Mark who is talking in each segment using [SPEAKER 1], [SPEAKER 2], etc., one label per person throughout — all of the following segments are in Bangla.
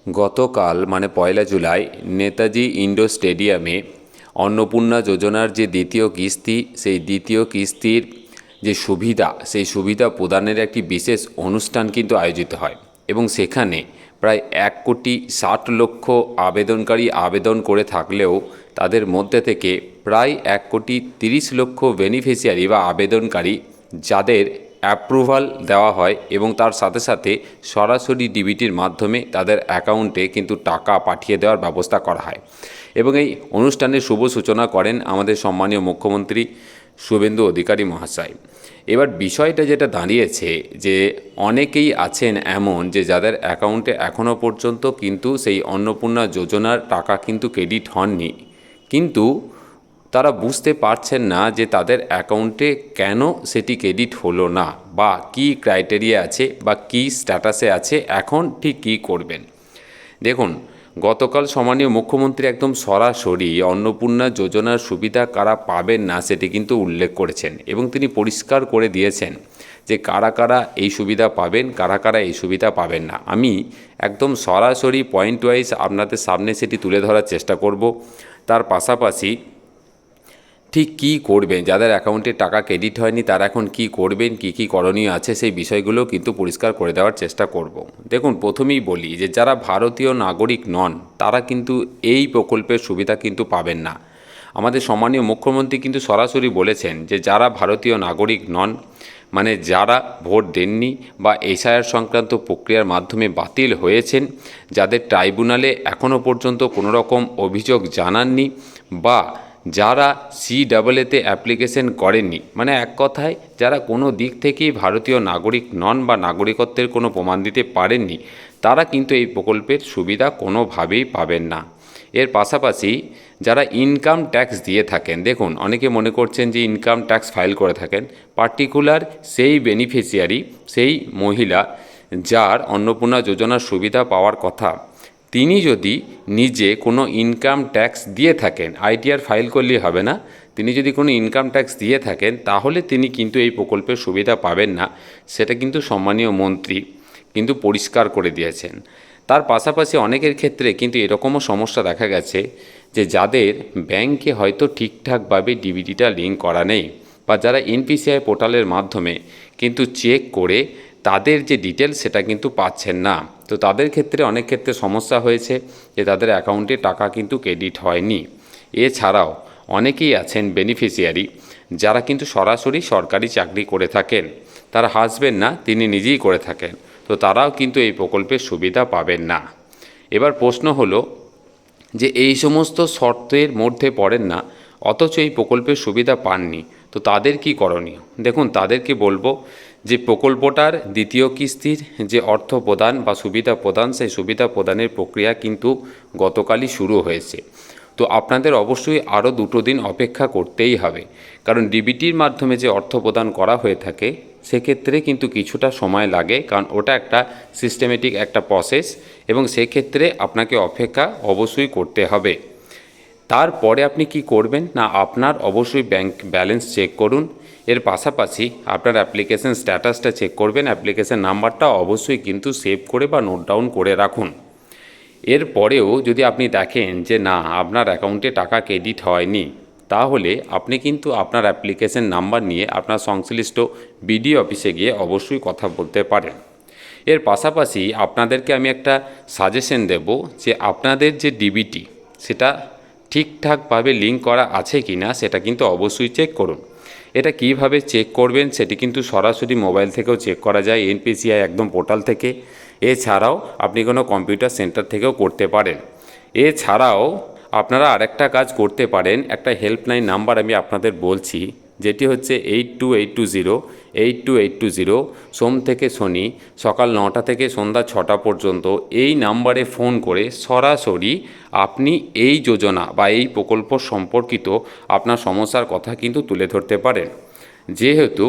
[SPEAKER 1] গতকাল মানে 1 জুলাই নেতাজি ইন্ডোর স্টেডিয়ামে অন্নপূর্ণা যোজনার যে দ্বিতীয় কিস্তি, সেই দ্বিতীয় কিস্তির যে সুবিধা, সেই সুবিধা প্রদানের একটি বিশেষ অনুষ্ঠান কিন্তু আয়োজিত হয় এবং সেখানে প্রায় 1,60,00,000 আবেদনকারী আবেদন করে থাকলেও তাদের মধ্যে থেকে প্রায় 1,30,00,000 বেনিফিশিয়ারি বা আবেদনকারী যাদের অ্যাপ্রুভাল দেওয়া হয় এবং তার সাথে সাথে সরাসরি ডিবিটির মাধ্যমে তাদের অ্যাকাউন্টে কিন্তু টাকা পাঠিয়ে দেওয়ার ব্যবস্থা করা হয় এবং এই অনুষ্ঠানের শুভ সূচনা করেন আমাদের সম্মানীয় মুখ্যমন্ত্রী শুভেন্দু অধিকারী মহাশয়। এবার বিষয়টা যেটা দাঁড়িয়েছে যে অনেকেই আছেন এমন যে যাদের অ্যাকাউন্টে এখনও পর্যন্ত কিন্তু সেই অন্নপূর্ণা যোজনার টাকা কিন্তু ক্রেডিট হননি, কিন্তু তারা বুঝতে পারছেন না যে তাদের অ্যাকাউন্টে কেন সেটি ক্রেডিট হলো না বা কী ক্রাইটেরিয়া আছে বা কী স্ট্যাটাসে আছে, এখন ঠিক কী করবেন। দেখুন, গতকাল সম্মানীয় মুখ্যমন্ত্রী একদম সরাসরি অন্নপূর্ণা যোজনার সুবিধা কারা পাবেন না সেটি কিন্তু উল্লেখ করেছেন এবং তিনি পরিষ্কার করে দিয়েছেন যে কারা কারা এই সুবিধা পাবেন, কারা কারা এই সুবিধা পাবেন না। আমি একদম সরাসরি পয়েন্ট ওয়াইজ আপনাদের সামনে সেটি তুলে ধরার চেষ্টা করব। তার পাশাপাশি ঠিক কী করবেন, যাদের অ্যাকাউন্টে টাকা ক্রেডিট হয়নি তারা এখন কী করবেন, কী কী করণীয় আছে সেই বিষয়গুলো কিন্তু পরিষ্কার করে দেওয়ার চেষ্টা করব। দেখুন, প্রথমেই বলি যে যারা ভারতীয় নাগরিক নন তারা কিন্তু এই প্রকল্পের সুবিধা কিন্তু পাবেন না। আমাদের সম্মানীয় মুখ্যমন্ত্রী কিন্তু সরাসরি বলেছেন যে যারা ভারতীয় নাগরিক নন, মানে যারা ভোট দেননি বা এসআইআর সংক্রান্ত প্রক্রিয়ার মাধ্যমে বাতিল হয়েছেন, যাদের ট্রাইব্যুনালে এখনও পর্যন্ত কোনো রকম অভিযোগ জানাননি বা যারা CAA-তে অ্যাপ্লিকেশন করেননি, মানে এক কথায় যারা কোনো দিক থেকেই ভারতীয় নাগরিক নন বা নাগরিকত্বের কোনো প্রমাণ দিতে পারেননি, তারা কিন্তু এই প্রকল্পের সুবিধা কোনোভাবেই পাবেন না। এর পাশাপাশি যারা ইনকাম ট্যাক্স দিয়ে থাকেন, দেখুন অনেকে মনে করছেন যে ইনকাম ট্যাক্স ফাইল করে থাকেন, পার্টিকুলার সেই বেনিফিশিয়ারি, সেই মহিলা যার অন্নপূর্ণা যোজনার সুবিধা পাওয়ার কথা, তিনি যদি নিজে কোনো ইনকাম ট্যাক্স দিয়ে থাকেন, ITR ফাইল করলেই হবে না, তিনি যদি কোনো ইনকাম ট্যাক্স দিয়ে থাকেন তাহলে তিনি কিন্তু এই প্রকল্পের সুবিধা পাবেন না। সেটা কিন্তু সম্মানীয় মন্ত্রী কিন্তু পরিষ্কার করে দিয়েছেন। তার পাশাপাশি অনেকের ক্ষেত্রে কিন্তু এরকমও সমস্যা দেখা গেছে যে যাদের ব্যাংকে হয়তো ঠিকঠাকভাবে ডিবিটিটা লিঙ্ক করা নেই বা যারা NPCI পোর্টালের মাধ্যমে কিন্তু চেক করে তাদের যে ডিটেলস সেটা কিন্তু পাচ্ছেন না, তো তাদের ক্ষেত্রে অনেক ক্ষেত্রে সমস্যা হয়েছে যে তাদের অ্যাকাউন্টে টাকা কিন্তু ক্রেডিট হয়নি। এছাড়াও অনেকেই আছেন বেনিফিশিয়ারি যারা কিন্তু সরাসরি সরকারি চাকরি করে থাকেন, তার হাজবেন্ড না, তিনি নিজেই করে থাকেন, তো তারাও কিন্তু এই প্রকল্পের সুবিধা পাবেন না। এবার প্রশ্ন হলো যে এই সমস্ত শর্তের মধ্যে পড়েন না অথচ এই প্রকল্পের সুবিধা পাননি, তো তাদের কি করণীয়? দেখুন, তাদেরকে বলবো যে প্রকল্পটার দ্বিতীয় কিস্তির যে অর্থ প্রদান বা সুবিধা প্রদান, সেই সুবিধা প্রদানের প্রক্রিয়া কিন্তু গতকালই শুরু হয়েছে। তো আপনাদের অবশ্যই আরও 2 দিন অপেক্ষা করতেই হবে, কারণ ডিবিটির মাধ্যমে যে অর্থ প্রদান করা হয়ে থাকে সেক্ষেত্রে কিন্তু কিছুটা সময় লাগে, কারণ ওটা একটা সিস্টেমেটিক একটা প্রসেস এবং সেক্ষেত্রে আপনাকে অপেক্ষা অবশ্যই করতে হবে। তারপরে আপনি কি করবেন না, আপনার অবশ্যই ব্যাংক ব্যালেন্স চেক করুন। এর পাশাপাশি আপনার অ্যাপ্লিকেশন স্ট্যাটাসটা চেক করবেন, অ্যাপ্লিকেশন নাম্বারটা অবশ্যই কিন্তু সেভ করে বা নোট ডাউন করে রাখুন। এরপরেও যদি আপনি দেখেন যে না, আপনার অ্যাকাউন্টে টাকা ক্রেডিট হয়নি, তাহলে আপনি কিন্তু আপনার অ্যাপ্লিকেশন নাম্বার নিয়ে আপনার সংশ্লিষ্ট BDO অফিসে গিয়ে অবশ্যই কথা বলতে পারেন। এর পাশাপাশি আপনাদেরকে আমি একটা সাজেশন দেব যে আপনাদের যে ডিবিটি সেটা ঠিকঠাকভাবে লিঙ্ক করা আছে কি না সেটা কিন্তু অবশ্যই চেক করুন। এটা কিভাবে চেক করবেন সেটি কিন্তু সরাসরি মোবাইল থেকেও চেক করা যায়, NPCI একদম পোর্টাল থেকে। এছাড়াও আপনি কোনো কম্পিউটার সেন্টার থেকেও করতে পারেন। এছাড়াও আপনারা আরেকটা কাজ করতে পারেন, একটা হেল্পলাইন নাম্বার আমি আপনাদের বলছি, যেটি হচ্ছে 8280, সোম থেকে শনি সকাল 9টা থেকে সন্ধ্যা 6টা পর্যন্ত এই নাম্বারে ফোন করে সরাসরি আপনি এই যোজনা বা এই প্রকল্প সম্পর্কিত আপনার সমস্যার কথা কিন্তু তুলে ধরতে পারেন। যেহেতু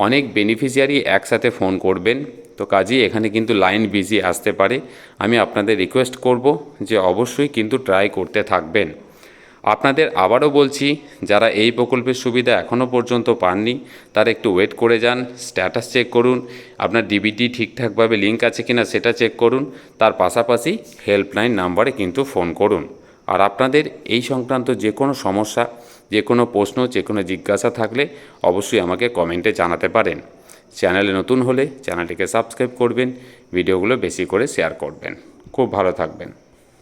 [SPEAKER 1] অনেক বেনিফিশিয়ারি একসাথে ফোন করবেন, তো কাজেই এখানে কিন্তু লাইন বিজি আসতে পারে। আমি আপনাদের রিকোয়েস্ট করব যে অবশ্যই কিন্তু ট্রাই করতে থাকবেন। আপনাদের আবারও বলছি, যারা এই প্রকল্পের সুবিধা এখনও পর্যন্ত পাননি তারা একটু ওয়েট করে যান, স্ট্যাটাস চেক করুন, আপনার ডিবিটি ঠিকঠাকভাবে লিঙ্ক আছে কিনা সেটা চেক করুন, তার পাশাপাশি হেল্পলাইন নাম্বারে কিন্তু ফোন করুন। আর আপনাদের এই সংক্রান্ত যে কোনো সমস্যা, যে কোনো প্রশ্ন, যে কোনো জিজ্ঞাসা থাকলে অবশ্যই আমাকে কমেন্টে জানাতে পারেন। চ্যানেলে নতুন হলে চ্যানেলটিকে সাবস্ক্রাইব করবেন, ভিডিওগুলো বেশি করে শেয়ার করবেন। খুব ভালো থাকবেন।